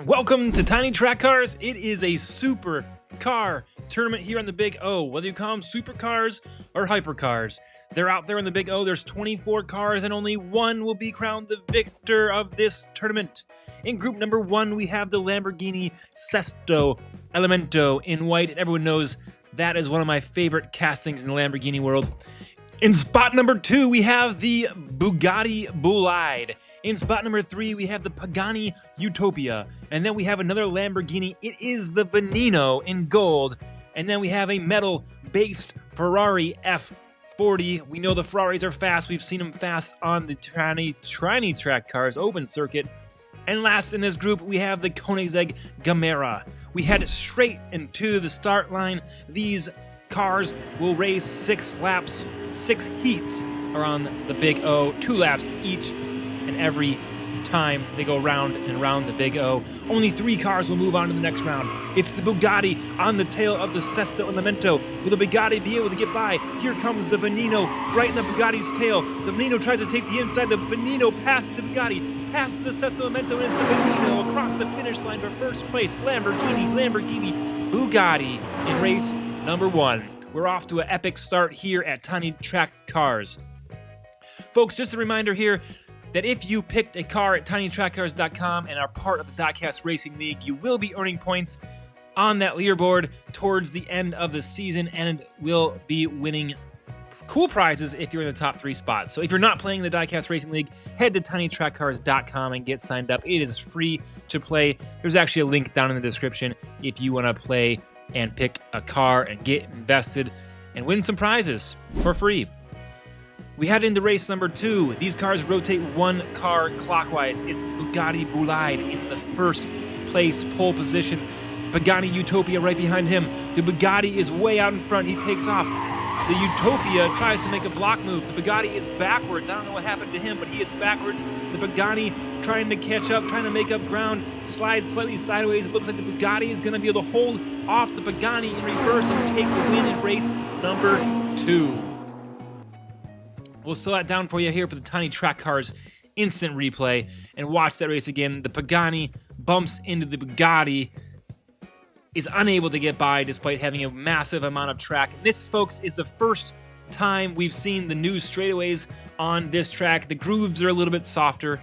Welcome to Tiny Track Cars. It is a supercar tournament here on the Big O. Whether you call them supercars or hypercars, they're out there in the Big O. There's 24 cars and only one will be crowned the victor of this tournament. In group number 1, we have the Lamborghini Sesto Elemento in white. And everyone knows that is one of my favorite castings in the Lamborghini world. In spot number 2, we have the Bugatti Bolide. In spot number 3, we have the Pagani Utopia. And then we have another Lamborghini. It is the Veneno in gold. And then we have a metal-based Ferrari F40. We know the Ferraris are fast. We've seen them fast on the Tiny Track Cars open circuit. And last in this group, we have the Koenigsegg Gamera. We head straight into the start line. These cars will race 6 laps. 6 heats around the Big O, 2 laps each and every time they go round and round the Big O. Only 3 cars will move on to the next round. It's the Bugatti on the tail of the Sesto Elemento. Will the Bugatti be able to get by? Here comes the Veneno right in the Bugatti's tail. The Veneno tries to take the inside. The Veneno passes the Bugatti, passes the Sesto Elemento, and it's the Veneno across the finish line for first place. Lamborghini, Bugatti in race number 1. We're off to an epic start here at Tiny Track Cars. Folks, just a reminder here that if you picked a car at tinytrackcars.com and are part of the Diecast Racing League, you will be earning points on that leaderboard towards the end of the season and will be winning cool prizes if you're in the top 3 spots. So if you're not playing the Diecast Racing League, head to tinytrackcars.com and get signed up. It is free to play. There's actually a link down in the description if you want to play and pick a car and get invested and win some prizes for free. We head into race number 2. These cars rotate 1 car clockwise. It's the Bugatti Bolide in the first place pole position. Pagani Utopia right behind him. The Bugatti is way out in front. He takes off. The Utopia tries to make a block move. The Bugatti is backwards. I don't know what happened to him, but he is backwards. The Bugatti trying to catch up, trying to make up ground, slides slightly sideways. It looks like the Bugatti is going to be able to hold off the Pagani in reverse and take the win in race number 2. We'll slow that down for you here for the Tiny Track Cars instant replay and watch that race again. The Pagani bumps into the Bugatti, is unable to get by despite having a massive amount of track. This, folks, is the first time we've seen the new straightaways on this track. The grooves are a little bit softer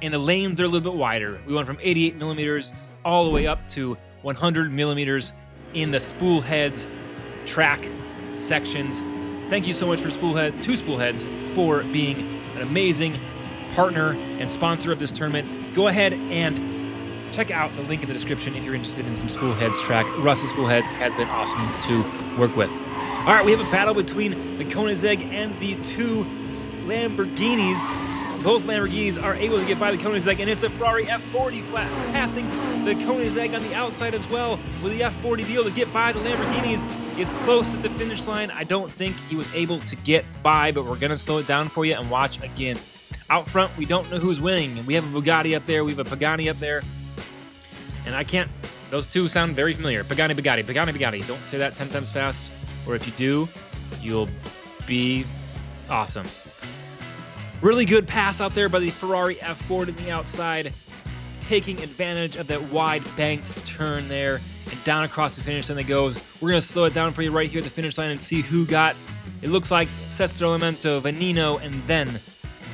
and the lanes are a little bit wider. We went from 88 millimeters all the way up to 100 millimeters in the Spoolheads track sections. Thank you so much to Spoolheads for being an amazing partner and sponsor of this tournament. Go ahead and check out the link in the description if you're interested in some Spoolheads track. Russ at Spoolheads has been awesome to work with. All right, we have a battle between the Koenigsegg and the 2 Lamborghinis. Both Lamborghinis are able to get by the Koenigsegg, and it's a Ferrari F40 flat passing the Koenigsegg on the outside as well. Will the F40 be able to get by the Lamborghinis? It's close at the finish line. I don't think he was able to get by, but we're going to slow it down for you and watch again. Out front, we don't know who's winning. We have a Bugatti up there. We have a Pagani up there. And I can't, those two sound very familiar. Pagani, Bugatti, Pagani, Bugatti. Don't say that 10 times fast, or if you do, you'll be awesome. Really good pass out there by the Ferrari F40 on the outside, taking advantage of that wide banked turn there, and down across the finish line it goes. We're going to slow it down for you right here at the finish line and see who got, it looks like Sesto Elemento, Veneno, and then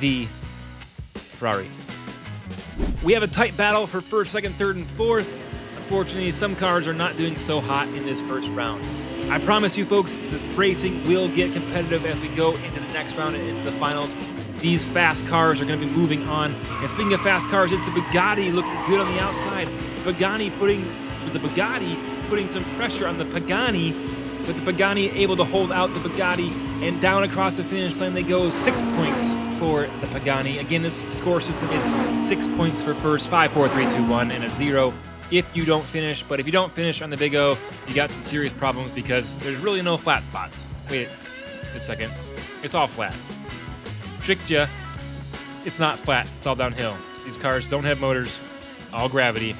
the Ferrari. We have a tight battle for first, second, third, and fourth. Unfortunately, some cars are not doing so hot in this first round. I promise you folks, the racing will get competitive as we go into the next round and into the finals. These fast cars are going to be moving on. And speaking of fast cars, it's the Bugatti looking good on the outside. The Bugatti putting some pressure on the Pagani, but the Pagani able to hold out the Bugatti, and down across the finish line they go. 6 points for the Pagani. Again, this score system is 6 points for first, 5, 4, 3, 2, 1, and a 0 if you don't finish. But if you don't finish on the Big O, you got some serious problems because there's really no flat spots. Wait a second. It's all flat. Tricked ya. It's not flat. It's all downhill. These cars don't have motors. All gravity.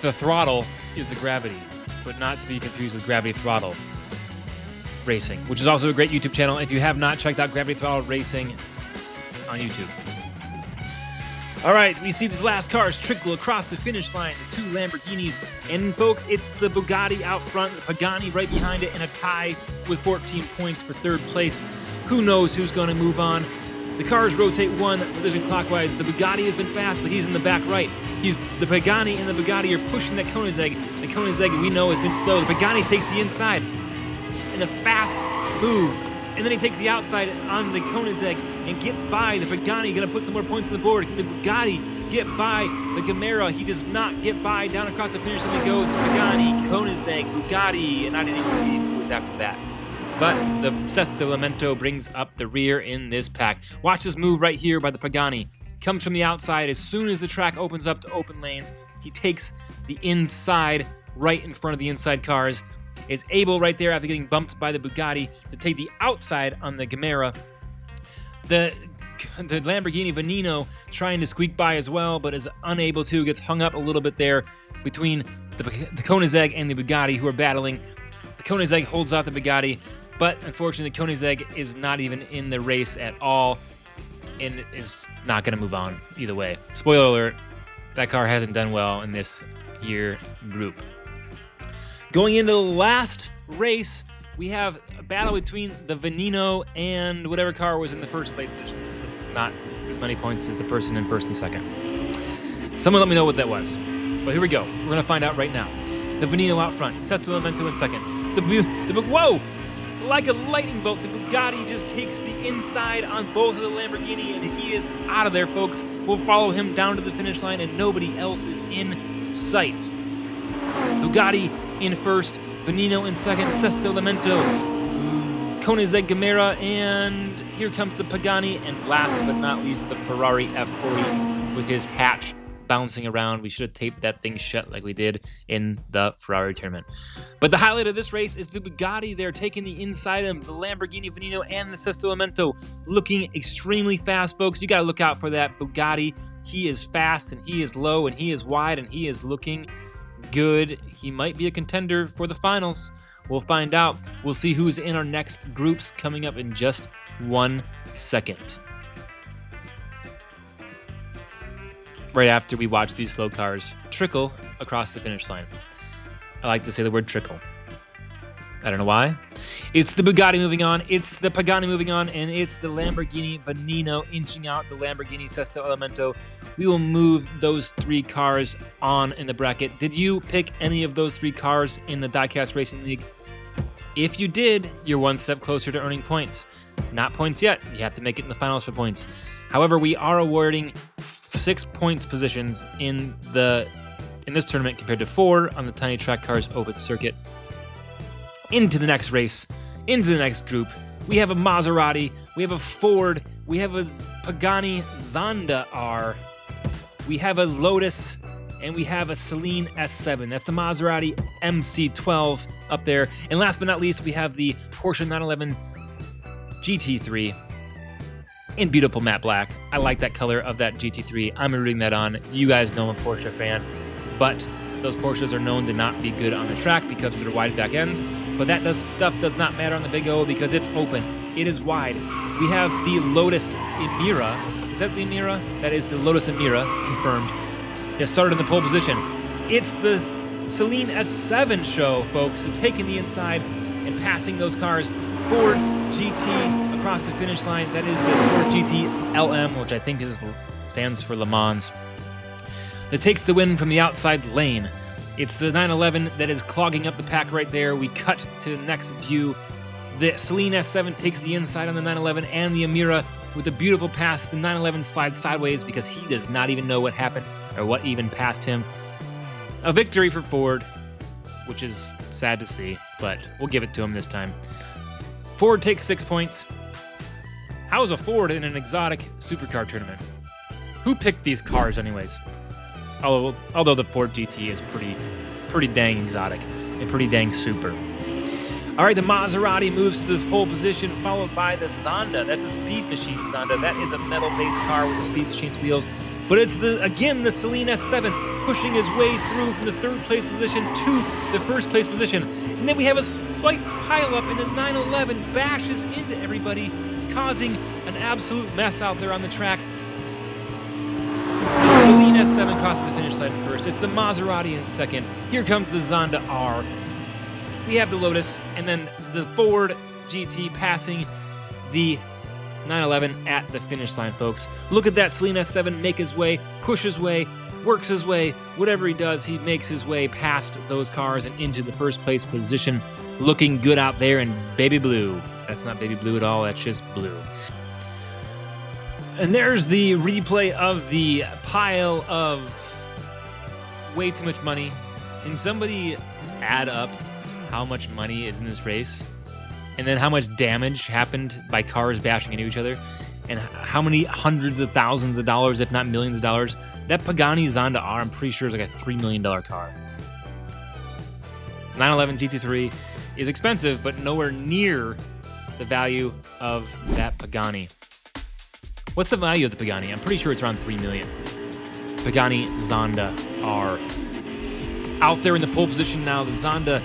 The throttle is the gravity, but not to be confused with Gravity Throttle Racing, which is also a great YouTube channel if you have not checked out Gravity Throttle Racing on YouTube. All right, we see the last cars trickle across the finish line, the 2 Lamborghinis, and folks, it's the Bugatti out front, the Pagani right behind it, and a tie with 14 points for 3rd place. Who knows who's going to move on? The cars rotate 1 position clockwise. The Bugatti has been fast, but he's in the back right. The Pagani and the Bugatti are pushing that Koenigsegg. The Koenigsegg, we know, has been slow. The Pagani takes the inside in a fast move. And then he takes the outside on the Koenigsegg and gets by the Pagani. Going to put some more points on the board. Can the Bugatti get by the Gamera? He does not get by. Down across the finish line he goes. Pagani, Koenigsegg, Bugatti, and I didn't even see who was after that. But the Sesto Lamento brings up the rear in this pack. Watch this move right here by the Pagani. Comes from the outside. As soon as the track opens up to open lanes, he takes the inside right in front of the inside cars. Is able right there after getting bumped by the Bugatti to take the outside on the Gamera. The Lamborghini Veneno trying to squeak by as well, but is unable to. Gets hung up a little bit there between the Koenigsegg and the Bugatti, who are battling. The Koenigsegg holds off the Bugatti, but unfortunately the Koenigsegg is not even in the race at all and is not going to move on either way. Spoiler alert, that car hasn't done well in this year group. Going into the last race, we have a battle between the Veneno and whatever car was in the first place position, with not as many points as the person in first and second. Someone let me know what that was. But here we go. We're going to find out right now. The Veneno out front, Sesto Lamento in second. Whoa! Like a lightning bolt, the Bugatti just takes the inside on both of the Lamborghini, and he is out of there, folks. We'll follow him down to the finish line, and nobody else is in sight. Bugatti in first, Veneno in second, Sesto Lamento, Koenigsegg Gamera, and here comes the Pagani, and last but not least, the Ferrari F40 with his hatch bouncing around. We should have taped that thing shut like we did in the Ferrari tournament. But the highlight of this race is the Bugatti. They're taking the inside of the Lamborghini Veneno and the Sesto Lamento, looking extremely fast, folks. You got to look out for that Bugatti. He is fast, and he is low, and he is wide, and he is looking good. He might be a contender for the finals. We'll find out. We'll see who's in our next groups coming up in just 1 second. Right after we watch these slow cars trickle across the finish line. I like to say the word trickle. I don't know why. It's the Bugatti moving on, it's the Pagani moving on, and it's the Lamborghini Veneno inching out the Lamborghini Sesto Lamento. We will move those 3 cars on in the bracket. Did you pick any of those 3 cars in the Diecast Racing League? If you did, you're 1 step closer to earning points. Not points yet. You have to make it in the finals for points. However, we are awarding 6 points positions in this tournament compared to 4 on the Tiny Track Cars Open Circuit. Into the next race, into the next group, we have a Maserati, we have a Ford, we have a Pagani Zonda R, we have a Lotus, and we have a Celine S7. That's the Maserati MC12 up there. And last but not least, we have the Porsche 911 GT3 in beautiful matte black. I like that color of that GT3. I'm rooting that on. You guys know I'm a Porsche fan, but those Porsches are known to not be good on the track because of their wide back ends. But that stuff does not matter on the Big O because it's open. It is wide. We have the Lotus Emira. Is that the Emira? That is the Lotus Emira, confirmed. That started in the pole position. It's the Celine S7 show, folks, of taking the inside and passing those cars. Ford GT across the finish line. That is the Ford GT LM, which I think stands for Le Mans. That takes the win from the outside lane. It's the 911 that is clogging up the pack right there. We cut to the next view. The Celine S7 takes the inside on the 911 and the Emira with a beautiful pass. The 911 slides sideways because he does not even know what happened or what even passed him. A victory for Ford, which is sad to see, but we'll give it to him this time. Ford takes 6 points. How is a Ford in an exotic supercar tournament? Who picked these cars anyways? Although the Ford GT is pretty dang exotic and pretty dang super. All right, the Maserati moves to the pole position, followed by the Zonda. That's a Speed Machine Zonda. That is a metal-based car with the Speed Machine's wheels. But it's the Celine S7 pushing his way through from the 3rd place position to the 1st place position. And then we have a slight pileup, and the 911 bashes into everybody, causing an absolute mess out there on the track. Celine S7 crosses the finish line first. It's the Maserati in second. Here comes the Zonda R. We have the Lotus, and then the Ford GT passing the 911 at the finish line, folks. Look at that Celine S7 make his way, push his way, works his way. Whatever he does, he makes his way past those cars and into the first place position. Looking good out there in baby blue. That's not baby blue at all, that's just blue. And there's the replay of the pile of way too much money. Can somebody add up how much money is in this race? And then how much damage happened by cars bashing into each other? And how many hundreds of thousands of dollars, if not millions of dollars? That Pagani Zonda R, I'm pretty sure, is like a $3 million car. 911 GT3 is expensive, but nowhere near the value of that Pagani. What's the value of the Pagani? I'm pretty sure it's around $3 million. Pagani Zonda R. Out there in the pole position now, the Zonda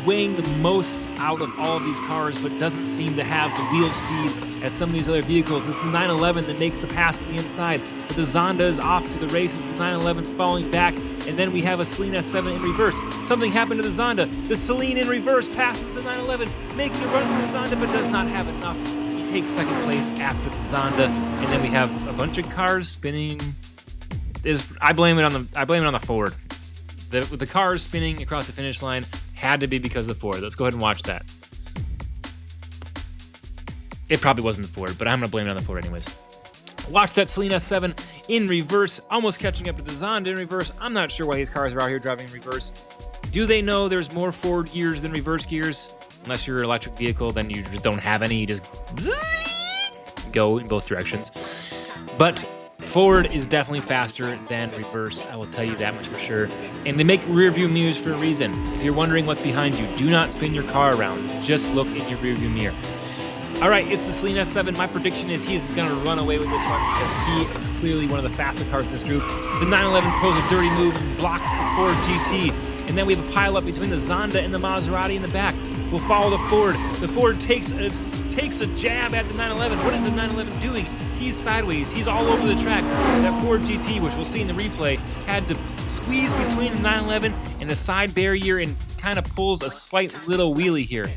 weighing the most out of all of these cars, but doesn't seem to have the wheel speed as some of these other vehicles. It's the 911 that makes the pass at the inside, but the Zonda is off to the races, the 911 falling back, and then we have a Celine S7 in reverse. Something happened to the Zonda. The Celine in reverse passes the 911, making a run for the Zonda, but does not have enough. He takes second place after the Zonda, and then we have a bunch of cars spinning. I blame it on the Ford. The cars spinning across the finish line had to be because of the Ford. Let's go ahead and watch that. It probably wasn't the Ford, but I'm going to blame it on the Ford anyways. Watch that Celine S7 in reverse, almost catching up to the Zonda in reverse. I'm not sure why these cars are out here driving in reverse. Do they know there's more forward gears than reverse gears? Unless you're an electric vehicle, then you just don't have any. You just go in both directions. But forward is definitely faster than reverse, I will tell you that much for sure. And they make rear view mirrors for a reason. If you're wondering what's behind you, do not spin your car around. Just look in your rear view mirror. All right, it's the Celine S7. My prediction is he is going to run away with this one because he is clearly one of the faster cars in this group. The 911 pulls a dirty move and blocks the Ford GT. And then we have a pile up between the Zonda and the Maserati in the back. We'll follow the Ford. The Ford takes a jab at the 911. What is the 911 doing? He's sideways. He's all over the track. That Ford GT, which we'll see in the replay, had to squeeze between the 911 and the side barrier and kind of pulls a slight little wheelie here.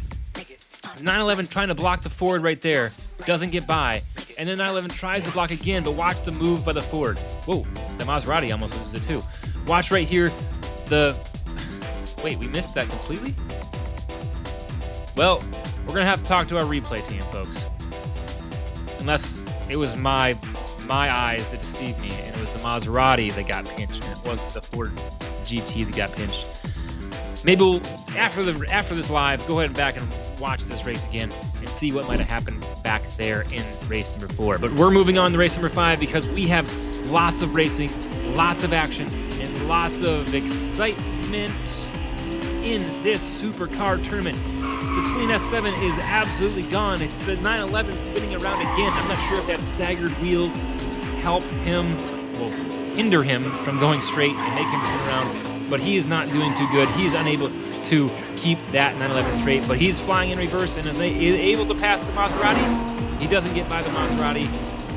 911 trying to block the Ford right there. Doesn't get by. And then 911 tries to block again, but watch the move by the Ford. Whoa, the Maserati almost loses it too. Watch right here. Wait, we missed that completely? Well, we're going to have to talk to our replay team, folks. Unless it was my eyes that deceived me, and it was the Maserati that got pinched, and it wasn't the Ford GT that got pinched. Maybe we'll, after this live, go ahead and back and watch this race again and see what might have happened back there in race number 4. But we're moving on to race number 5 because we have lots of racing, lots of action, and lots of excitement in this supercar tournament. The Celine S7 is absolutely gone. It's the 911 spinning around again. I'm not sure if that staggered wheels help him, well, hinder him from going straight and make him spin around, but he is not doing too good. He is unable to keep that 911 straight, but he's flying in reverse and is able to pass the Maserati. He doesn't get by the Maserati.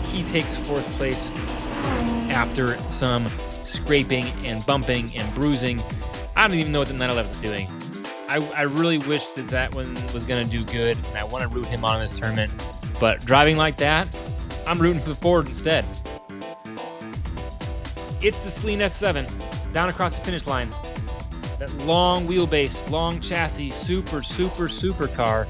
He takes 4th place after some scraping and bumping and bruising. I don't even know what the 911 is doing. I really wish that one was going to do good, and I want to root him on in this tournament. But driving like that, I'm rooting for the Ford instead. It's the Celine S7 down across the finish line. That long wheelbase, long chassis, supercar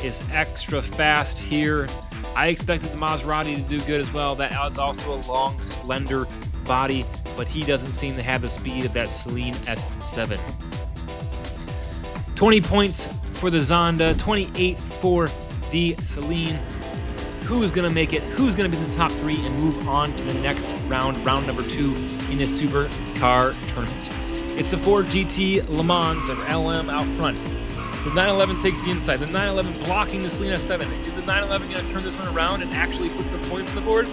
is extra fast here. I expected the Maserati to do good as well. That was also a long, slender body, but he doesn't seem to have the speed of that Celine S7. 20 points for the Zonda, 28 for the Celine. Who's going to make it? Who's going to be in the top 3 and move on to the next round, round number 2 in this supercar tournament? It's the Ford GT Le Mans, or LM, out front. The 911 takes the inside. The 911 blocking the Celine S7. Is the 911 going to turn this one around and actually put some points on the board?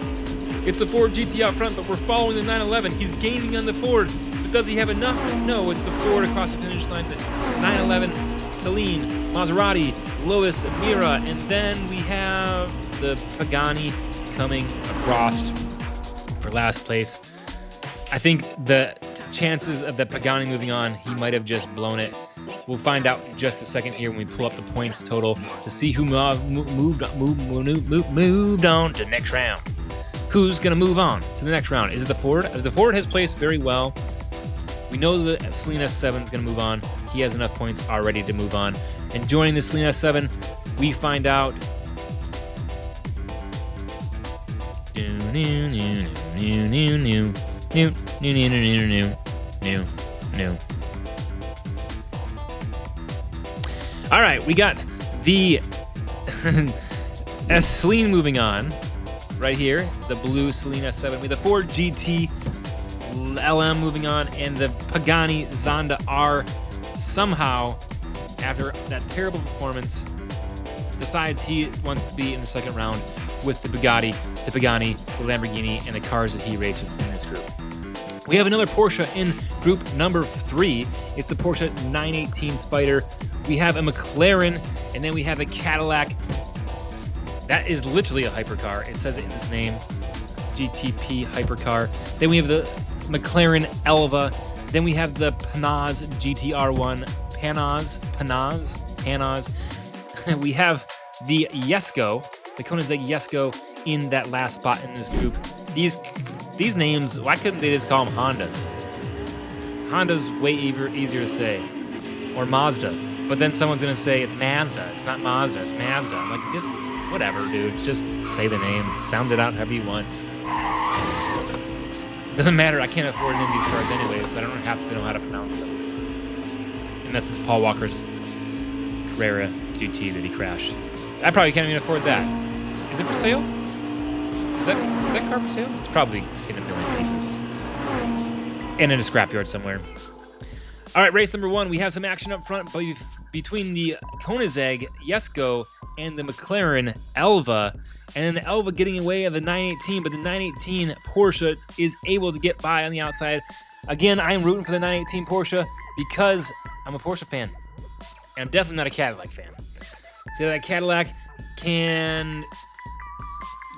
It's the Ford GT out front, but we're following the 911. He's gaining on the Ford. But does he have enough? No, it's the Ford across the finish line. The 911, Celine, Maserati, Lotus, Mira, and then we have the Pagani coming across for last place. I think the chances of the Pagani moving on, he might have just blown it. We'll find out in just a second here when we pull up the points total to see who moved on to the next round. Who's going to move on to the next round? Is it the Ford? The Ford has placed very well. We know the Celine S7 is going to move on. He has enough points already to move on. And joining the Celine S7, we find out... All right, we got the Celine moving on right here, the blue Celine S7 with the Ford GT LM moving on, and the Pagani Zonda R somehow, after that terrible performance, decides he wants to be in the second round with the Bugatti, the Lamborghini, and the cars that he raced with in this group. We have another Porsche in group number 3. It's the Porsche 918 Spyder. We have a McLaren, and then we have a Cadillac. That is literally a hypercar. It says it in its name, GTP hypercar. Then we have the McLaren Elva. Then we have the Panaz GTR1. Panaz. We have the Jesko, the Koenigsegg Jesko, in that last spot in this group. These names, why couldn't they just call them Hondas? Honda's way easier to say. Or Mazda. But then someone's going to say it's Mazda. It's not Mazda, it's Mazda. I'm like, just whatever, dude. Just say the name. Sound it out however you want. Doesn't matter. I can't afford any of these cars anyway, so I don't have to know how to pronounce them. And that's this Paul Walker's Carrera GT that he crashed. I probably can't even afford that. Is it for sale? Is that car for sale? It's probably in a million pieces. And in a scrapyard somewhere. All right, race number 1. We have some action up front between the Koenigsegg Jesko and the McLaren Elva. And then the Elva getting away of the 918, but the 918 Porsche is able to get by on the outside. Again, I am rooting for the 918 Porsche because I'm a Porsche fan. And I'm definitely not a Cadillac fan. So that Cadillac can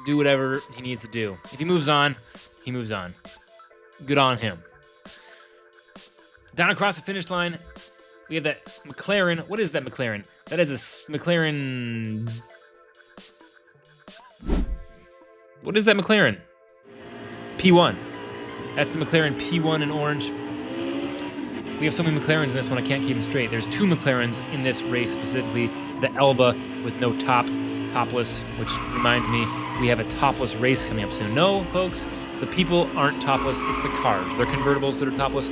do whatever he needs to do. If he moves on, he moves on. Good on him. Down across the finish line, we have that McLaren. What is that McLaren? That is a McLaren... What is that McLaren? P1. That's the McLaren P1 in orange. We have so many McLarens in this one, I can't keep them straight. There's 2 McLarens in this race, specifically the Elba with no topless, which reminds me, we have a topless race coming up soon. No, folks, the people aren't topless, it's the cars. They're convertibles that are topless.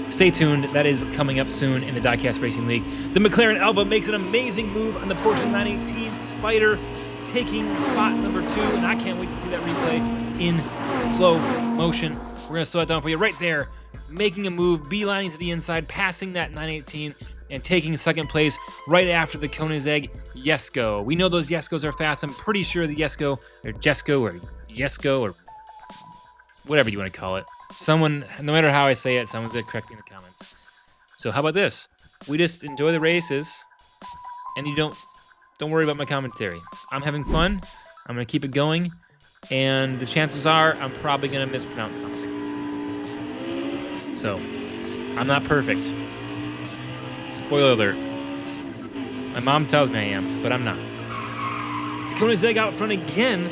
Stay tuned, that is coming up soon in the Diecast Racing League. The McLaren Elba makes an amazing move on the Porsche 918 Spyder, taking spot number 2, and I can't wait to see that replay in slow motion. We're gonna slow it down for you right there. Making a move, beelining to the inside, passing that 918, and taking second place right after the Koenigsegg Jesko. We know those Jeskos are fast. I'm pretty sure the Jesko, or whatever you want to call it. Someone, no matter how I say it, someone's going to correct me in the comments. So how about this? We just enjoy the races, and you don't worry about my commentary. I'm having fun. I'm going to keep it going, and the chances are I'm probably going to mispronounce something. So, I'm not perfect. Spoiler alert. My mom tells me I am, but I'm not. The Koenigsegg out front again.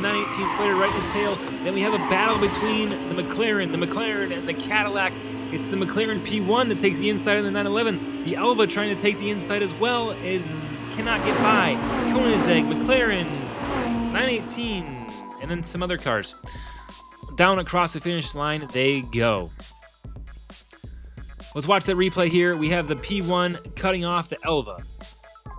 918 Spyder right in his tail. Then we have a battle between the McLaren and the Cadillac. It's the McLaren P1 that takes the inside of the 911. The Elva trying to take the inside as well cannot get by. Koenigsegg, McLaren, 918, and then some other cars. Down across the finish line they go. Let's watch that replay here. We have the P1 cutting off the Elva.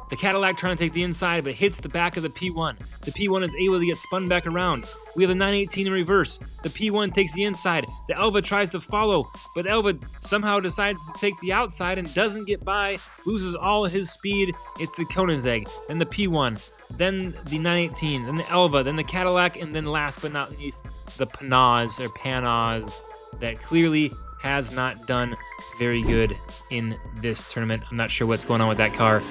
The Cadillac trying to take the inside, but hits the back of the P1. The P1 is able to get spun back around. We have the 918 in reverse. The P1 takes the inside. The Elva tries to follow, but Elva somehow decides to take the outside and doesn't get by, loses all of his speed. It's the Koenigsegg, then the P1, then the 918, then the Elva, then the Cadillac, and then last but not least, the Panaz that clearly has not done very good in this tournament. I'm not sure what's going on with that car.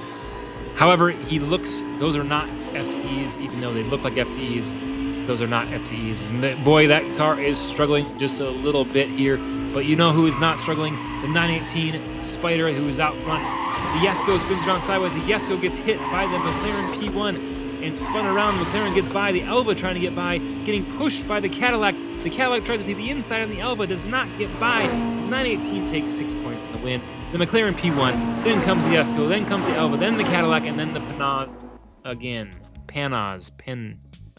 However, those are not FTEs, even though they look like FTEs. Those are not FTEs. Boy, that car is struggling just a little bit here. But you know who is not struggling? The 918 Spider, who is out front. The Jesko spins around sideways. The Jesko gets hit by the McLaren P1 and spun around. The McLaren gets by. The Elva trying to get by, getting pushed by the Cadillac. The Cadillac tries to take the inside, and the Elva does not get by. The 918 takes 6 points in the win. The McLaren P1, then comes the Jesko, then comes the Elva, then the Cadillac, and then the Panaz again.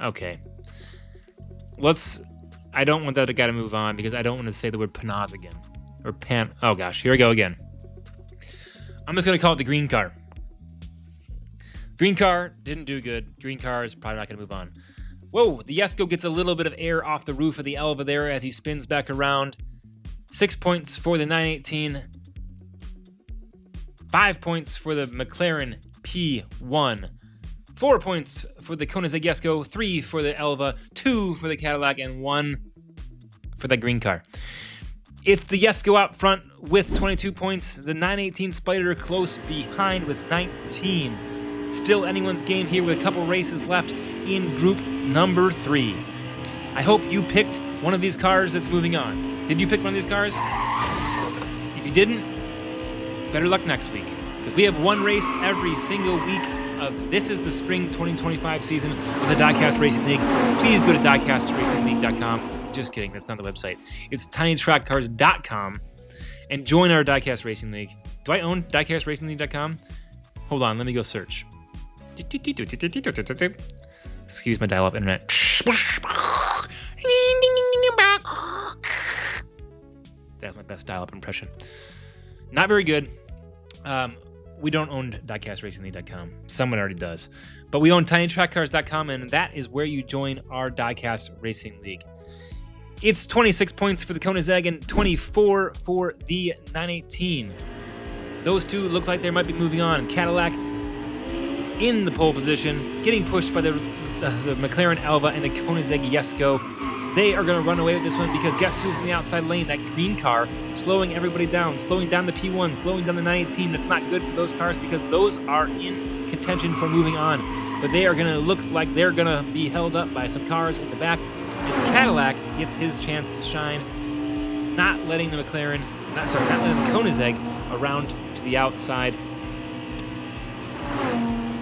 Okay. I don't want that guy to move on because I don't want to say the word Panaz again. Or oh gosh, here we go again. I'm just going to call it the green car. Green car didn't do good. Green car is probably not going to move on. Whoa, the Jesko gets a little bit of air off the roof of the Elva there as he spins back around. 6 points for the 918. 5 points for the McLaren P1. 4 points for the Koenigsegg Jesko, 3 for the Elva, 2 for the Cadillac, and 1 for the green car. It's the Jesko out front with 22 points. The 918 Spider close behind with 19. Still anyone's game here with a couple races left in group number 3. I hope you picked one of these cars that's moving on. Did you pick one of these cars? If you didn't, better luck next week, because we have one race every single week. This is the spring 2025 season of the Diecast Racing League. Please go to diecastracingligue.com. Just kidding, that's not the website. It's tinytrackcars.com and join our Diecast Racing League. Do I own diecastracingligue.com? Hold on, let me go search. Excuse my dial-up internet. That's my best dial-up impression. Not very good. We don't own diecastracingligue.com. Someone already does. But we own tinytrackcars.com, and that is where you join our Diecast Racing League. It's 26 points for the Koenigsegg and 24 for the 918. Those two look like they might be moving on. Cadillac in the pole position, getting pushed by the McLaren Elva and the Koenigsegg Jesko. They are going to run away with this one because guess who's in the outside lane? That green car, slowing everybody down, slowing down the P1, slowing down the 918. That's not good for those cars because those are in contention for moving on. But they are going to look like they're going to be held up by some cars at the back. And Cadillac gets his chance to shine, not letting the Koenigsegg around to the outside.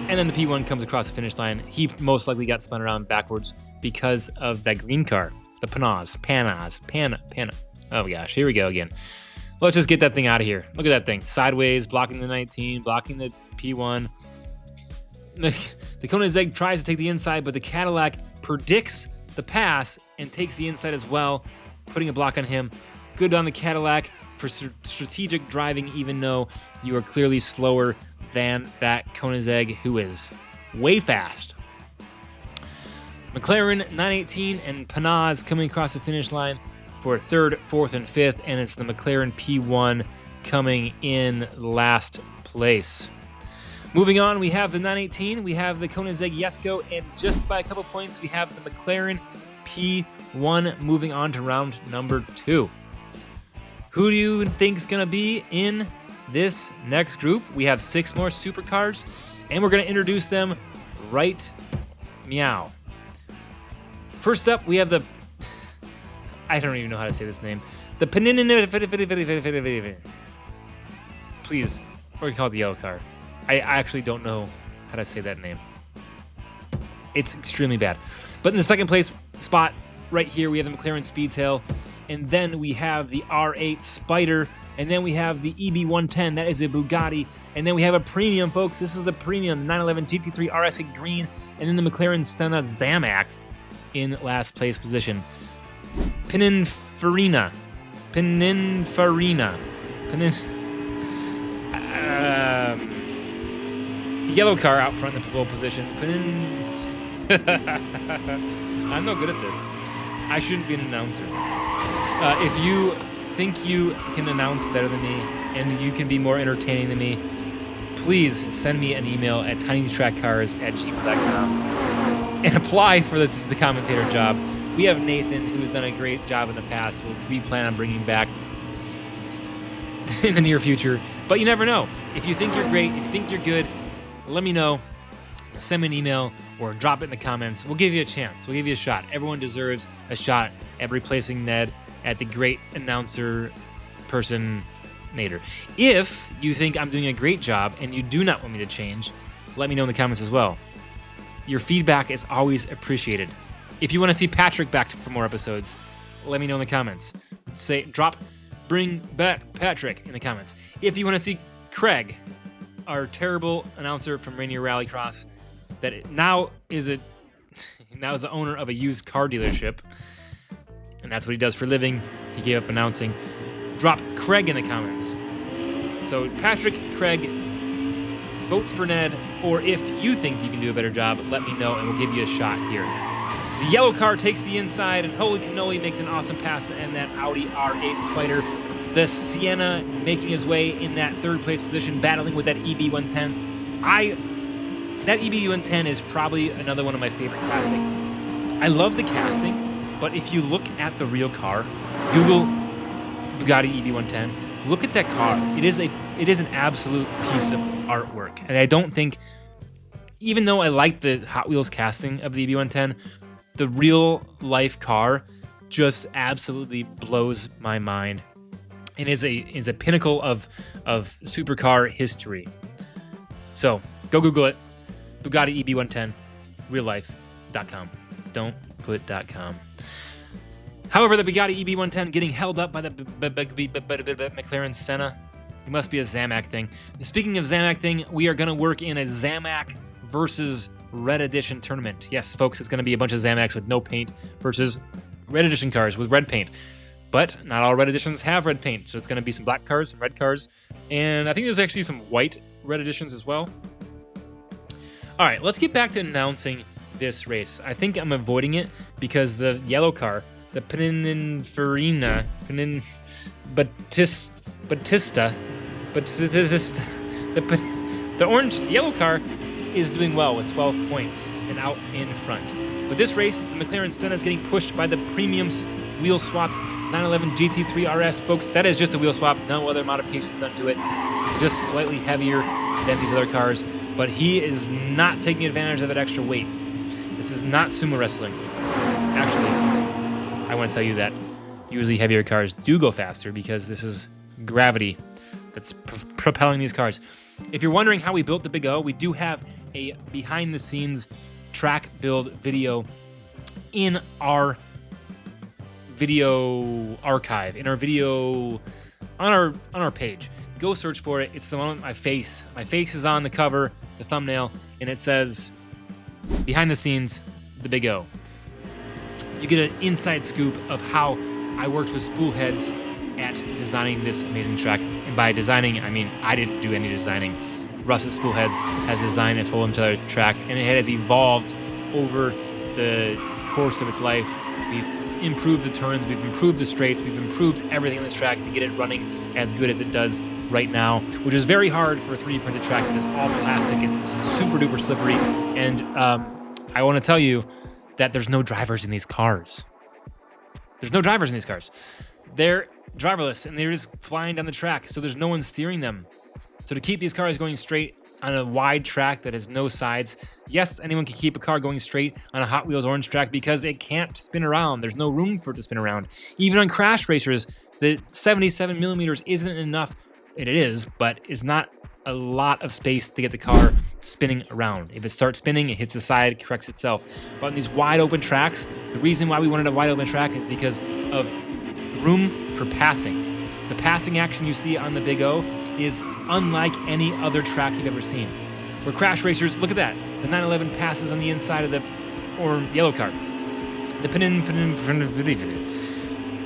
And then the P1 comes across the finish line. He most likely got spun around backwards because of that green car. The Panaz. Oh gosh, here we go again. Let's just get that thing out of here. Look at that thing. Sideways, blocking the 19, blocking the P1. The Koenigsegg tries to take the inside, but the Cadillac predicts the pass and takes the inside as well, putting a block on him. Good on the Cadillac for strategic driving, even though you are clearly slower than that Koenigsegg, who is way fast. McLaren 918 and Panaz coming across the finish line for third, fourth, and fifth, and it's the McLaren P1 coming in last place. Moving on, we have the 918, we have the Koenigsegg Jesko, and just by a couple points, we have the McLaren P1 moving on to round number 2. Who do you think is going to be in this next group? We have 6 more supercars, and we're going to introduce them right meow. First up, we have the... I don't even know how to say this name. The Please, we're going to call it the yellow car. I actually don't know how to say that name. It's extremely bad. But in the second place spot, right here, we have the McLaren Speedtail. And then we have the R8 Spider. And then we have the EB110. That is a Bugatti. And then we have a premium, folks. This is a premium, 911 GT3 RS in green. And then the McLaren Senna Zamac in last place position. Pininfarina. Yellow car out front in the pole position. I'm no good at this. I shouldn't be an announcer. If you think you can announce better than me and you can be more entertaining than me, please send me an email at tinytrackcars@gmail.com and apply for the commentator job. We have Nathan, who's done a great job in the past, which we plan on bringing back in the near future. But you never know. If you think you're great, if you think you're good, let me know. send me an email or drop it in the comments. We'll give you a chance. We'll give you a shot. Everyone deserves a shot at replacing Ned at the great announcer person Nader. If you think I'm doing a great job and you do not want me to change, let me know in the comments as well. Your feedback is always appreciated. If you want to see Patrick back for more episodes, let me know in the comments. Bring back Patrick in the comments. If you want to see Craig, our terrible announcer from Rainier Rallycross, that now is the owner of a used car dealership, and that's what he does for a living. He gave up announcing. Drop Craig in the comments. So Patrick, Craig, votes for Ned, or if you think you can do a better job, let me know and we'll give you a shot here. The yellow car takes the inside, and holy cannoli makes an awesome pass to end that Audi R8 Spider. The Sienna making his way in that third place position, battling with that EB110. That EB110 is probably another one of my favorite castings. I love the casting, but if you look at the real car, Google Bugatti EB110, look at that car. It is an absolute piece of artwork. And I don't think, even though I like the Hot Wheels casting of the EB110, the real life car just absolutely blows my mind and is a pinnacle of supercar history. So go Google it. Bugatti EB110, reallife.com. Don't put .com. However, the Bugatti EB110 getting held up by the McLaren Senna. It must be a Zamac thing. Speaking of Zamac thing, we are going to work in a Zamac versus Red Edition tournament. Yes, folks, it's going to be a bunch of Zamacs with no paint versus Red Edition cars with red paint. But not all Red Editions have red paint, so it's going to be some black cars, some red cars, and I think there's actually some white Red Editions as well. All right, let's get back to announcing this race. I think I'm avoiding it because the yellow car, the Pininfarina, the yellow car is doing well with 12 points and out in front. But this race, the McLaren Senna is getting pushed by the premium wheel swapped 911 GT3 RS. Folks, that is just a wheel swap, no other modifications done to it. Just slightly heavier than these other cars, but he is not taking advantage of that extra weight. This is not sumo wrestling. Actually, I want to tell you that usually heavier cars do go faster because this is gravity that's propelling these cars. If you're wondering how we built the Big O, we do have a behind-the-scenes track build video in our video archive, in our video on our page. Go search for it. It's the one with my face. My face is on the cover, the thumbnail, and it says behind the scenes, the Big O. You get an inside scoop of how I worked with Spoolheads at designing this amazing track. And by designing, I mean I didn't do any designing. Russ at Spoolheads has designed this whole entire track, and it has evolved over the course of its life. We've improved the turns, we've improved the straights, we've improved everything on this track to get it running as good as it does right now, which is very hard for a 3D printed track that is all plastic and super duper slippery. And I want to tell you that there's no drivers in these cars. There's no drivers in these cars. They're driverless and they're just flying down the track, so there's no one steering them. So to keep these cars going straight on a wide track that has no sides, yes, anyone can keep a car going straight on a Hot Wheels orange track because it can't spin around. There's no room for it to spin around. Even on crash racers, the 77 millimeters isn't enough. It is, but it's not a lot of space to get the car spinning around. If it starts spinning, it hits the side, corrects itself. But on these wide open tracks, the reason why we wanted a wide open track is because of room for passing. The passing action you see on the Big O is unlike any other track you've ever seen. Where crash racers, look at that. The 911 passes on the inside of the yellow car.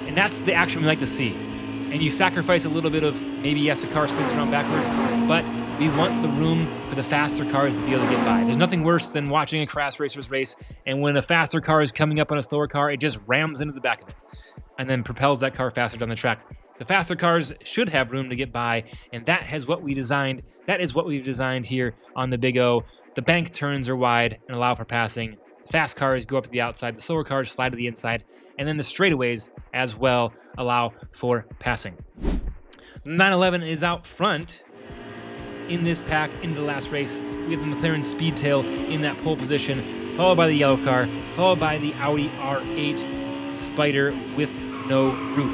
And that's the action we like to see. And you sacrifice a little bit of, maybe yes, a car spins around backwards, but we want the room for the faster cars to be able to get by. There's nothing worse than watching a crash racer's race, and when a faster car is coming up on a slower car, it just rams into the back of it and then propels that car faster down the track. The faster cars should have room to get by, and that is what we designed. That is what we've designed here on the Big O. The bank turns are wide and allow for passing. The fast cars go up to the outside, the slower cars slide to the inside, and then the straightaways as well allow for passing. The 911 is out front, in this pack into the last race. We have the McLaren Speedtail in that pole position, followed by the yellow car, followed by the Audi R8 Spider with no roof.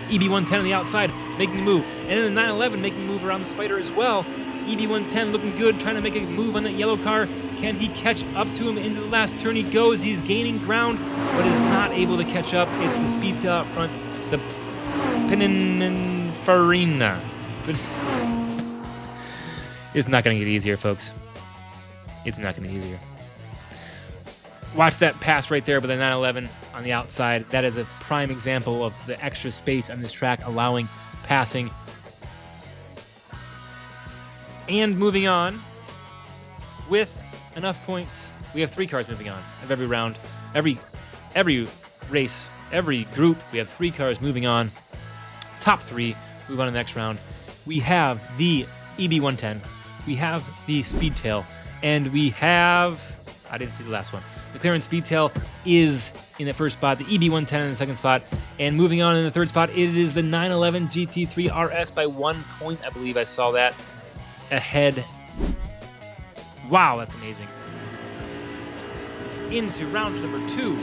EB110 on the outside, making the move, and then the 911 making the move around the Spider as well. EB110 looking good, trying to make a move on that yellow car. Can he catch up to him into the last turn? He goes, he's gaining ground, but is not able to catch up. It's the Speedtail out front, the Pininfarina. It's not going to get easier, folks. It's not going to get easier. Watch that pass right there by the 911 on the outside. That is a prime example of the extra space on this track allowing passing. And moving on with enough points, we have 3 cars moving on of every round, every race, every group. We have 3 cars moving on. Top 3 move on to the next round. We have the EB110, we have the Speedtail, and we have, I didn't see the last one. McLaren Speedtail is in the first spot, the EB110 in the second spot, and moving on in the third spot, it is the 911 GT3 RS by 1 point, I believe I saw that, ahead. Wow, that's amazing. Into round number 2,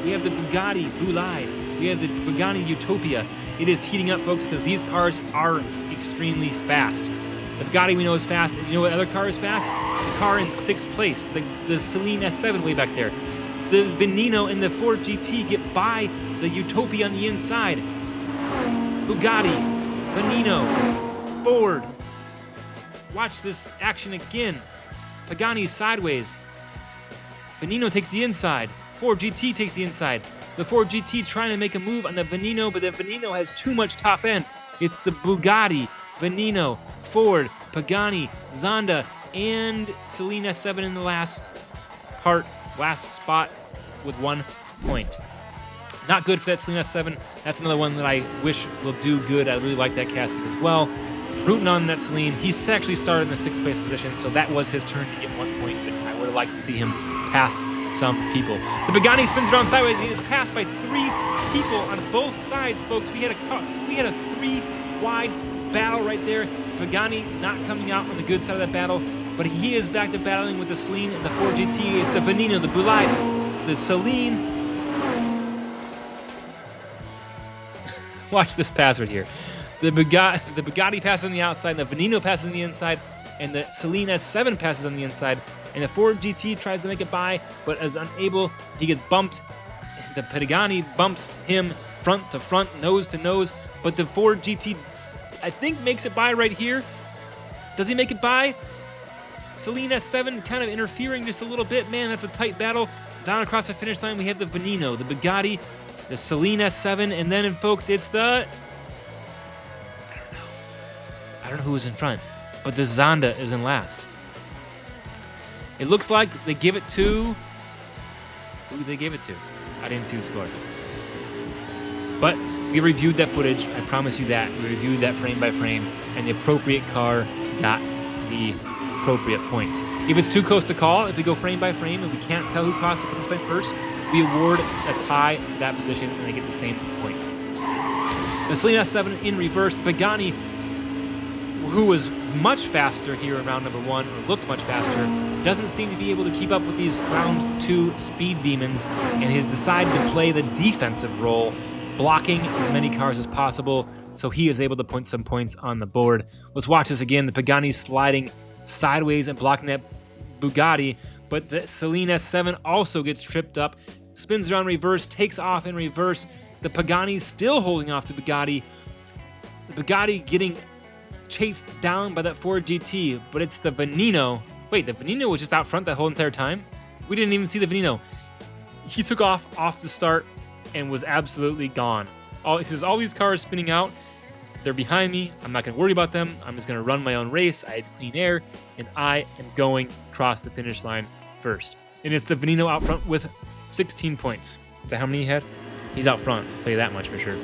we have the Bugatti Boulide, we have the Bugatti Utopia. It is heating up, folks, because these cars are extremely fast. The Bugatti we know is fast, and you know what other car is fast? The car in 6th place, the Celine S7 way back there. The Veneno and the Ford GT get by the Utopia on the inside. Bugatti, Veneno, Ford. Watch this action again. Pagani sideways. Veneno takes the inside. Ford GT takes the inside. The Ford GT trying to make a move on the Veneno, but the Veneno has too much top end. It's the Bugatti, Veneno, Ford, Pagani, Zonda, and Celine S7 in the last spot with 1 point. Not good for that Celine S7. That's another one that I wish will do good. I really like that casting as well. Rooting on that Celine. He's actually started in the 6th place position, so that was his turn to get 1 point, but I would have liked to see him pass some people. The Pagani spins around sideways. He is passed by 3 people on both sides, folks. We had a 3-wide battle right there. Pagani not coming out on the good side of that battle, but he is back to battling with the Celine and the Ford GT. It's the Veneno, the Boulide, the Celine. Watch this pass right here. The Bugatti passes on the outside, and the Veneno passes on the inside, and the Celine S7 passes on the inside, and the Ford GT tries to make it by, but is unable. He gets bumped. The Pagani bumps him front to front, nose to nose, but the Ford GT, I think, makes it by right here. Does he make it by? Celine S7 kind of interfering just a little bit. Man, that's a tight battle. Down across the finish line, we have the Veneno, the Bugatti, the Celine S7, and then, folks, it's the... I don't know who is in front, but the Zonda is in last. It looks like they give it to... Who did they give it to? I didn't see the score. But we reviewed that footage. I promise you that. We reviewed that frame by frame, and the appropriate car got the appropriate points. If it's too close to call, if we go frame by frame and we can't tell who crossed the finish line first, we award a tie to that position, and they get the same points. The Celine S7 in reverse. The Pagani, who was much faster here in round number 1, or looked much faster, doesn't seem to be able to keep up with these round 2 speed demons, and has decided to play the defensive role, blocking as many cars as possible, so he is able to put some points on the board. Let's watch this again. The Pagani sliding sideways and blocking that Bugatti, but the Celine S7 also gets tripped up, spins around reverse, takes off in reverse. The Pagani still holding off the Bugatti. The Bugatti getting chased down by that Ford GT, but it's the Veneno. Wait, the Veneno was just out front that whole entire time? We didn't even see the Veneno. He took off the start and was absolutely gone. He says, all these cars spinning out, they're behind me. I'm not going to worry about them. I'm just going to run my own race. I have clean air, and I am going across the finish line first. And it's the Veneno out front with 16 points. Is that how many he had? He's out front, I'll tell you that much for sure.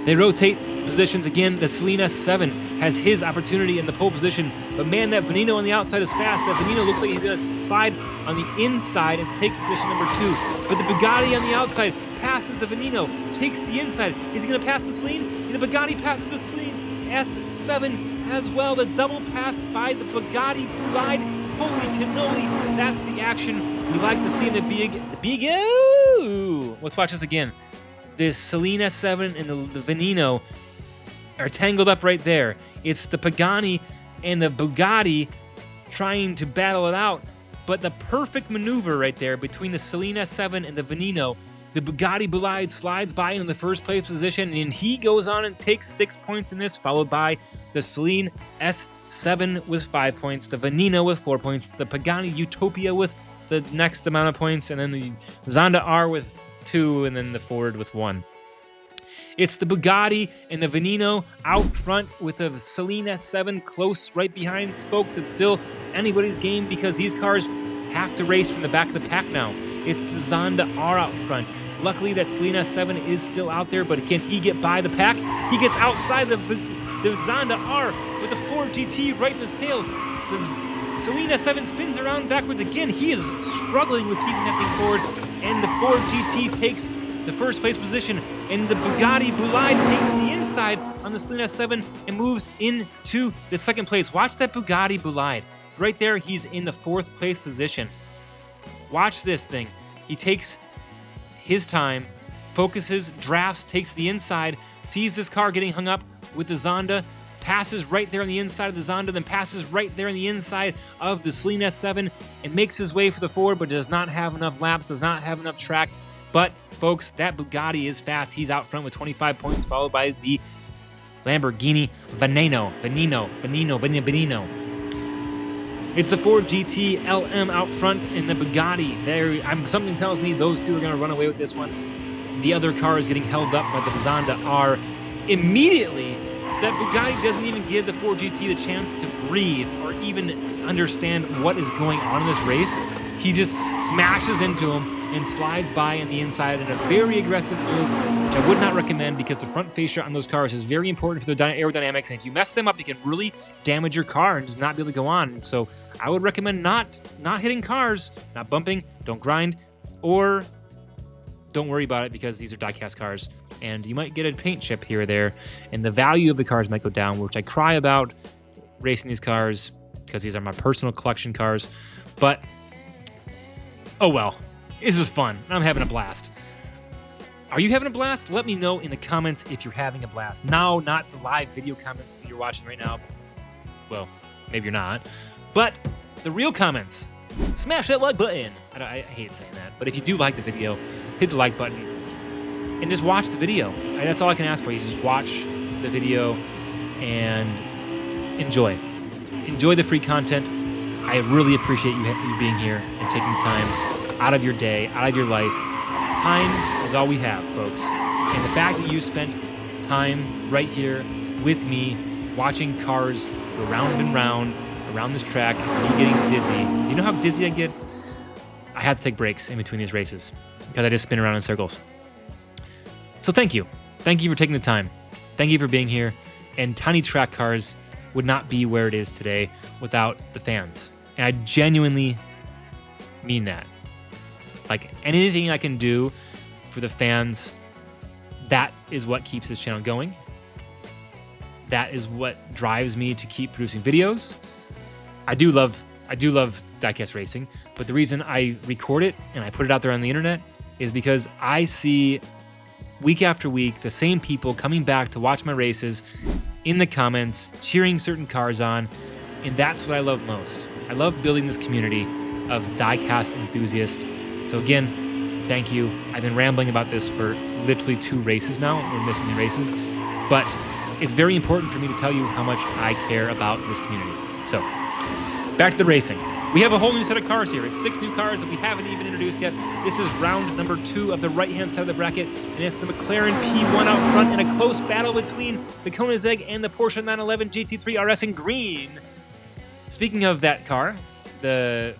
They rotate positions again. The Celine S7 has his opportunity in the pole position, but man, that Veneno on the outside is fast. That Veneno looks like he's going to slide on the inside and take position number 2. But the Bugatti on the outside passes the Veneno, takes the inside. Is he going to pass the Celine? And the Bugatti passes the Celine S7 as well. The double pass by the Bugatti Blide. Holy cannoli, that's the action we like to see in the big. Ooh. Let's watch this again. The Celine S7 and the Veneno are tangled up right there. It's the Pagani and the Bugatti trying to battle it out, but the perfect maneuver right there between the Celine S7 and the Veneno. The Bugatti Blide slides by in the first place position, and he goes on and takes 6 points in this, followed by the Celine S7 with 5 points, the Veneno with 4 points, the Pagani Utopia with the next amount of points, and then the Zonda R with 2, and then the Ford with 1. It's the Bugatti and the Veneno out front with the Celine S7 close right behind. Folks, it's still anybody's game because these cars have to race from the back of the pack now. It's the Zonda R out front. Luckily, that Celine S7 is still out there, but can he get by the pack? He gets outside the Zonda R with the Ford GT right in his tail. The Celine S7 spins around backwards again. He is struggling with keeping that thing forward, and the Ford GT takes the first place position, and the Bugatti Blide takes the inside on the Celine S7 and moves into the second place. Watch that Bugatti Blide. Right there, he's in the 4th place position. Watch this thing. He takes his time, focuses, drafts, takes the inside, sees this car getting hung up with the Zonda, passes right there on the inside of the Zonda, then passes right there on the inside of the Celine S7 and makes his way for the Ford, but does not have enough laps, does not have enough track. But, folks, that Bugatti is fast. He's out front with 25 points, followed by the Lamborghini Veneno. It's the Ford GT LM out front and the Bugatti. Something tells me those two are going to run away with this one. The other car is getting held up by the Zonda R. Immediately, that Bugatti doesn't even give the Ford GT the chance to breathe or even understand what is going on in this race. He just smashes into him and slides by on the inside in a very aggressive move, which I would not recommend because the front fascia on those cars is very important for their aerodynamics, and if you mess them up, you can really damage your car and just not be able to go on. So I would recommend not hitting cars, not bumping, don't grind, or don't worry about it because these are diecast cars, and you might get a paint chip here or there, and the value of the cars might go down, which I cry about racing these cars because these are my personal collection cars, but oh well. This is fun. I'm having a blast. Are you having a blast? Let me know in the comments if you're having a blast. No, not the live video comments that you're watching right now. Well, maybe you're not. But the real comments. Smash that like button. I hate saying that. But if you do like the video, hit the like button. And just watch the video. That's all I can ask for you. Just watch the video and enjoy. Enjoy the free content. I really appreciate you being here and taking time out of your day, out of your life. Time is all we have, folks. And the fact that you spent time right here with me watching cars go round and round around this track and me getting dizzy. Do you know how dizzy I get? I had to take breaks in between these races because I just spin around in circles. So thank you. Thank you for taking the time. Thank you for being here. And Tiny Track Cars would not be where it is today without the fans. And I genuinely mean that. Like, anything I can do for the fans, that is what keeps this channel going. That is what drives me to keep producing videos. I do love diecast racing, but the reason I record it and I put it out there on the internet is because I see week after week the same people coming back to watch my races in the comments, cheering certain cars on, and that's what I love most. I love building this community of diecast enthusiasts. So again, thank you. I've been rambling about this for literally 2 races now. We're missing the races. But it's very important for me to tell you how much I care about this community. So, back to the racing. We have a whole new set of cars here. It's 6 new cars that we haven't even introduced yet. This is round number 2 of the right-hand side of the bracket, and it's the McLaren P1 out front in a close battle between the Koenigsegg and the Porsche 911 GT3 RS in green. Speaking of that car, the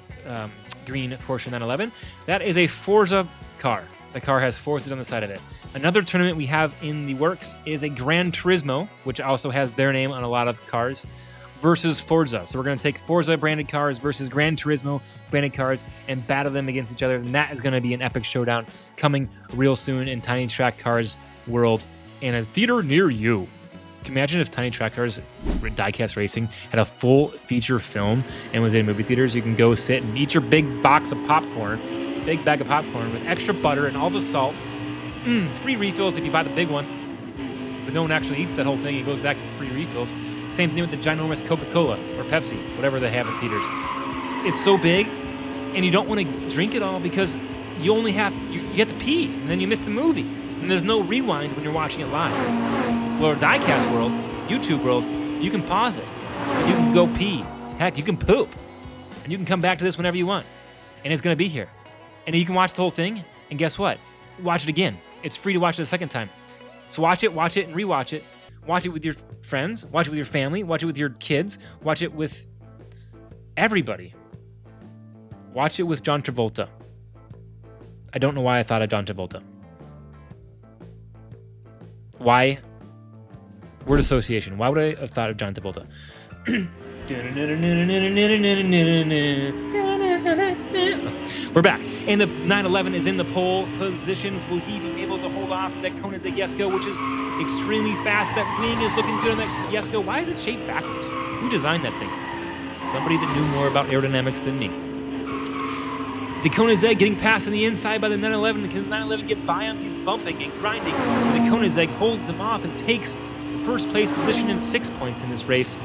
green Porsche 911. That is a Forza car. The car has Forza on the side of it. Another tournament we have in the works is a Gran Turismo, which also has their name on a lot of cars, versus Forza. So we're going to take Forza branded cars versus Gran Turismo branded cars and battle them against each other. And that is going to be an epic showdown coming real soon in Tiny Track Cars World in a theater near you. Can you imagine if Tiny Track Cars Diecast Racing had a full feature film and was in movie theaters? You can go sit and eat your big box of popcorn, big bag of popcorn with extra butter and all the salt. Free refills if you buy the big one. But no one actually eats that whole thing. It goes back to free refills. Same thing with the ginormous Coca-Cola or Pepsi, whatever they have in theaters. It's so big, and you don't want to drink it all because you only have you have to pee, and then you miss the movie. And there's no rewind when you're watching it live. Well, Diecast world, YouTube world, you can pause it. You can go pee. Heck, you can poop. And you can come back to this whenever you want. And it's going to be here. And you can watch the whole thing, and guess what? Watch it again. It's free to watch it a second time. So watch it, and rewatch it. Watch it with your friends. Watch it with your family. Watch it with your kids. Watch it with everybody. Watch it with John Travolta. I don't know why I thought of John Travolta. Why? Word association. Why would I have thought of John Travolta? We're back. And the 911 is in the pole position. Will he be able to hold off that Koenigsegg Jesko, which is extremely fast? That wing is looking good on that Jesko. Why is it shaped backwards? Who designed that thing? Somebody that knew more about aerodynamics than me. The Koenigsegg getting passed on the inside by the 911. Can the 911 get by him? He's bumping and grinding. And the Koenigsegg holds him off and takes the first place position and 6 points in this race.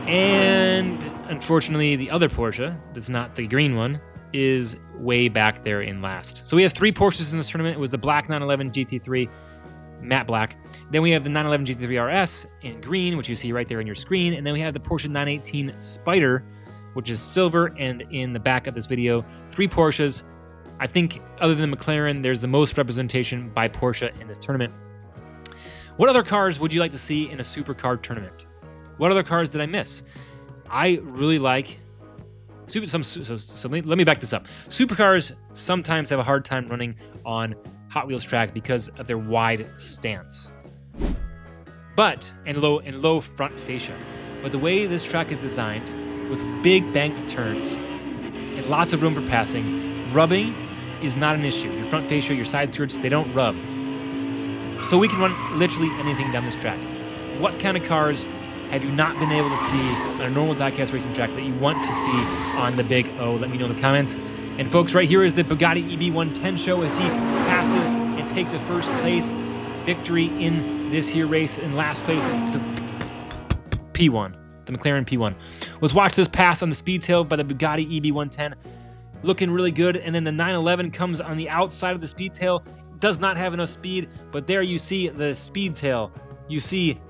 And unfortunately, the other Porsche, that's not the green one, is way back there in last. So we have 3 Porsches in this tournament. It was the black 911 GT3, matte black. Then we have the 911 GT3 RS in green, which you see right there on your screen. And then we have the Porsche 918 Spider, which is silver, and in the back of this video, 3 Porsches. I think other than McLaren, there's the most representation by Porsche in this tournament. What other cars would you like to see in a supercar tournament? What other cars did I miss? I really like let me back this up. Supercars sometimes have a hard time running on Hot Wheels track because of their wide stance, and low front fascia. But the way this track is designed, with big banked turns and lots of room for passing, rubbing is not an issue. Your front fascia, your side skirts, they don't rub. So we can run literally anything down this track. What kind of cars have you not been able to see on a normal diecast racing track that you want to see on the Big O? Let me know in the comments. And folks, right here is the Bugatti EB110 show as he passes and takes a first place victory in this here race. In last place, it's the P1. The McLaren P1. Let's watch this pass on the speed tail by the Bugatti EB110. Looking really good. And then the 911 comes on the outside of the speed tail. Does not have enough speed, but there you see the speed tail. You see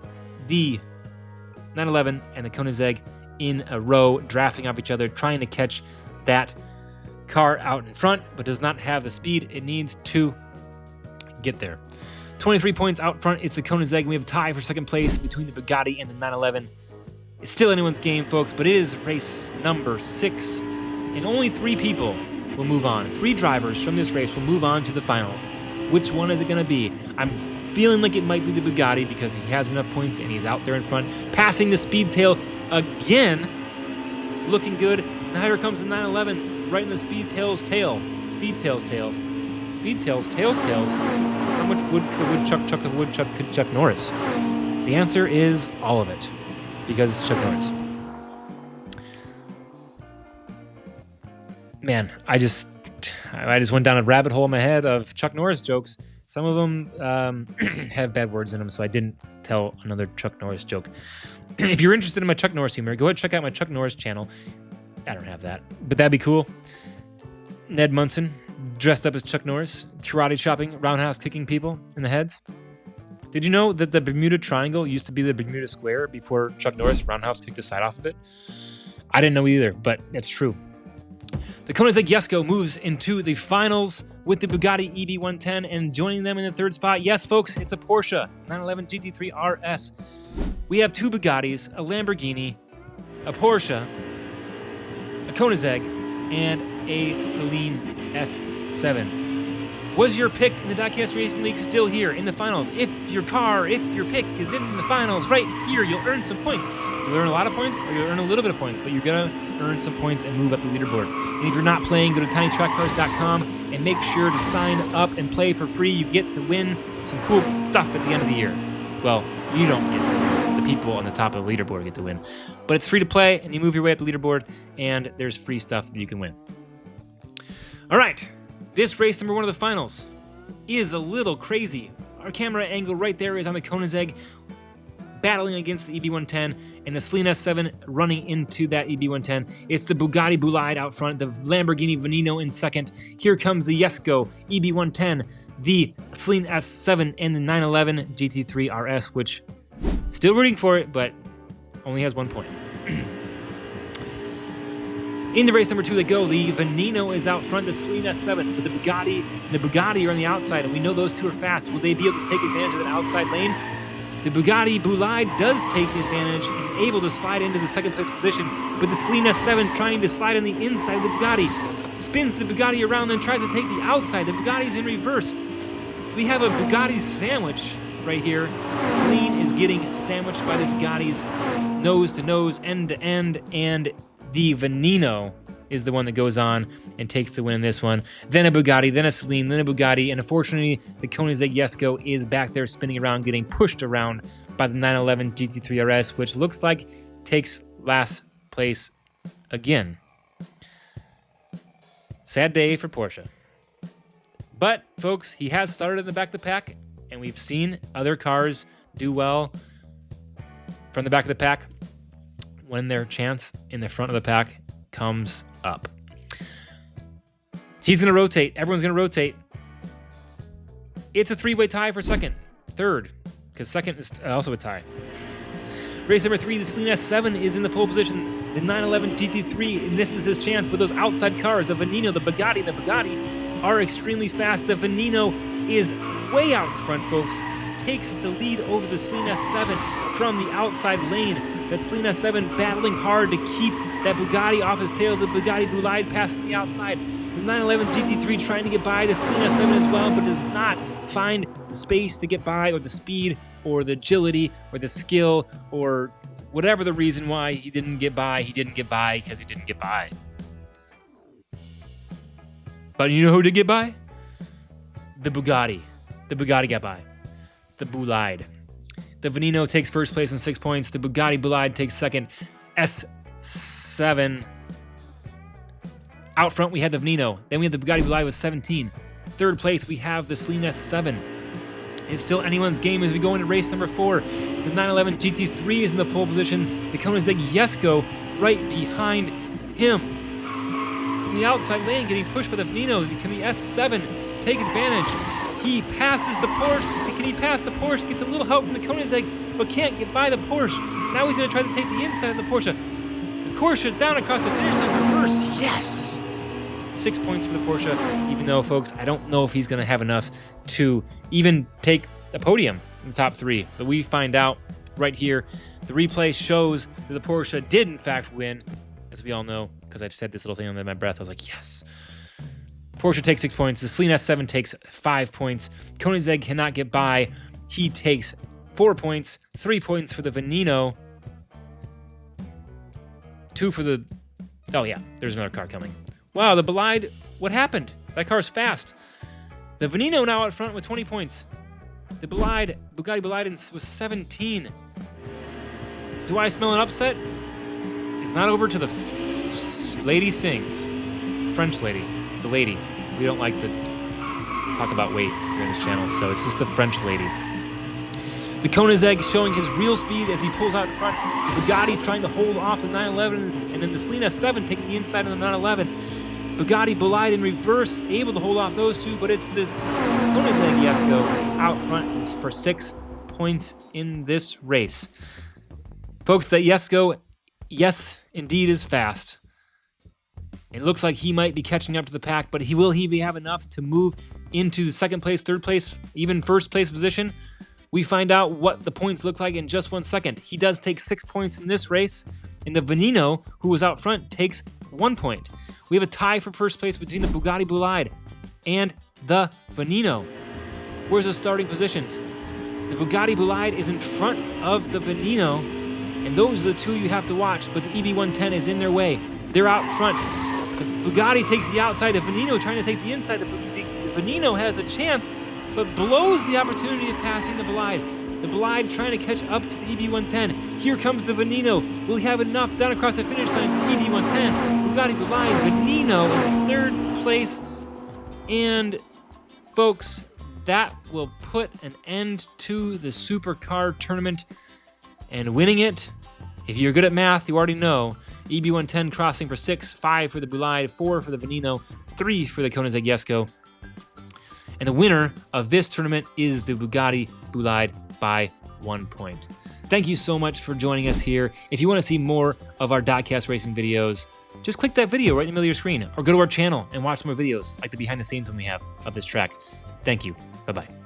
the 911 and the Koenigsegg in a row, drafting off each other, trying to catch that car out in front, but does not have the speed it needs to get there. 23 points out front. It's the Koenigsegg. We have a tie for second place between the Bugatti and the 911. It's still anyone's game, folks, but it is race number 6, and only 3 people will move on. 3 drivers from this race will move on to the finals. Which one is it going to be? I'm feeling like it might be the Bugatti because he has enough points and he's out there in front, passing the speed tail again, looking good. Now here comes the 911 right in the speed tail's tail. Speed tail's tail. Speed tail's tail's tails. How much wood could a woodchuck chuck a woodchuck could Chuck Norris? The answer is all of it, because it's Chuck Norris. Man, I just went down a rabbit hole in my head of Chuck Norris jokes. Some of them have bad words in them, so I didn't tell another Chuck Norris joke. If you're interested in my Chuck Norris humor, go ahead and check out my Chuck Norris channel. I don't have that, but that'd be cool. Ned Munson, dressed up as Chuck Norris, karate chopping, roundhouse kicking people in the heads. Did you know that the Bermuda Triangle used to be the Bermuda Square before Chuck Norris roundhouse kicked the side off of it? I didn't know either, but it's true. The Koenigsegg Jesko moves into the finals with the Bugatti EB110, and joining them in the 3rd spot, yes, folks, it's a Porsche 911 GT3 RS. We have 2 Bugattis, a Lamborghini, a Porsche, a Koenigsegg, and a Celine S7. Was your pick in the Diecast Racing League still here in the finals? If your pick is in the finals right here, you'll earn some points. You'll earn a lot of points, or you'll earn a little bit of points, but you're going to earn some points and move up the leaderboard. And if you're not playing, go to tinytrackcars.com and make sure to sign up and play for free. You get to win some cool stuff at the end of the year. Well, you don't get to win. The people on the top of the leaderboard get to win. But it's free to play, and you move your way up the leaderboard, and there's free stuff that you can win. All right, this race number 1 of the finals is a little crazy. Our camera angle right there is on the Koenigsegg battling against the EB110, and the Saleen S7 running into that EB110. It's the Bugatti Boulide out front, the Lamborghini Veneno in second. Here comes the Jesko EB110, the Saleen S7, and the 911 GT3 RS, which still rooting for it, but only has 1 point. In the race number 2 they go, the Veneno is out front, the Saleen S7, but the Bugatti are on the outside, and we know those two are fast. Will they be able to take advantage of that outside lane? The Bugatti Boulide does take the advantage and able to slide into the second place position, but the Saleen S7 trying to slide on the inside of the Bugatti. Spins the Bugatti around, then tries to take the outside. The Bugatti's in reverse. We have a Bugatti sandwich right here. Saleen is getting sandwiched by the Bugattis nose to nose, end to end, and the Veneno is the one that goes on and takes the win in this one. Then a Bugatti, then a Saleen, then a Bugatti, and unfortunately, the Koenigsegg Jesko is back there spinning around, getting pushed around by the 911 GT3 RS, which looks like takes last place again. Sad day for Porsche. But, folks, he has started in the back of the pack, and we've seen other cars do well from the back of the pack when their chance in the front of the pack comes up. He's going to rotate. Everyone's going to rotate. It's a 3-way tie for second. Third, because second is also a tie. Race number 3, the Saleen S7 is in the pole position. The 911 GT3 misses his chance, but those outside cars, the Veneno, the Bugatti are extremely fast. The Veneno is way out in front, folks. Takes the lead over the Saleen S7 from the outside lane. That Saleen S7 battling hard to keep that Bugatti off his tail. The Bugatti Boulide passing the outside. The 911 GT3 trying to get by the Saleen S7 as well, but does not find the space to get by, or the speed, or the agility, or the skill, or whatever the reason why he didn't get by. He didn't get by because he didn't get by. But you know who did get by? The Bugatti. The Bugatti got by. The Boulide. The Veneno takes first place in 6 points. The Bugatti Boulide takes second. S7. Out front, we had the Veneno. Then we had the Bugatti Boulide with 17. Third place, we have the Saleen S7. It's still anyone's game as we go into race number 4. The 911 GT3 is in the pole position. The Koenigsegg Jesko right behind him. In the outside lane, getting pushed by the Veneno. Can the S7 take advantage? He passes the Porsche. Can he pass the Porsche? Gets a little help from the Koenigsegg, but can't get by the Porsche. Now he's going to try to take the inside of the Porsche. The Porsche down across the finish line, reverse. Yes! 6 points for the Porsche, even though, folks, I don't know if he's going to have enough to even take a podium in the top 3. But we find out right here. The replay shows that the Porsche did, in fact, win, as we all know, because I just had this little thing under my breath. I was like, yes. Porsche takes 6 points. The Saleen S7 takes 5 points. Koenigsegg cannot get by. He takes 4 points. 3 points for the Veneno. 2 for the... Oh, yeah. There's another car coming. Wow, the Boulide. What happened? That car's fast. The Veneno now out front with 20 points. The Boulide, Bugatti Boulide was 17. Do I smell an upset? It's not over to the lady sings. French lady. The lady. We don't like to talk about weight here on this channel, so it's just a French lady. The Koenigsegg showing his real speed as he pulls out in front. The Bugatti trying to hold off the 911, and then the Saleen S7 taking the inside of the 911. Bugatti Boulide in reverse, able to hold off those two, but it's the Koenigsegg Jesko out front for 6 points in this race. Folks, that Jesko, yes, indeed is fast. It looks like he might be catching up to the pack, but will he have enough to move into the second place, third place, even first place position? We find out what the points look like in just 1 second. He does take 6 points in this race, and the Veneno, who was out front, takes 1 point. We have a tie for first place between the Bugatti Boulide and the Veneno. Where's the starting positions? The Bugatti Boulide is in front of the Veneno, and those are the two you have to watch, but the EB110 is in their way. They're out front. The Bugatti takes the outside, the Veneno trying to take the inside. The Veneno has a chance, but blows the opportunity of passing the Boulide. The Bolide trying to catch up to the EB110. Here comes the Veneno. Will he have enough down across the finish line to the EB110? Bugatti Bolide, Veneno in third place. And folks, that will put an end to the Supercar tournament. And winning it, if you're good at math, you already know, EB110 crossing for 6, 5 for the Bolide, 4 for the Veneno, 3 for the Koenigsegg Jesko. And the winner of this tournament is the Bugatti Bolide by 1 point. Thank you so much for joining us here. If you want to see more of our Diecast racing videos, just click that video right in the middle of your screen or go to our channel and watch more videos like the behind the scenes one we have of this track. Thank you. Bye-bye.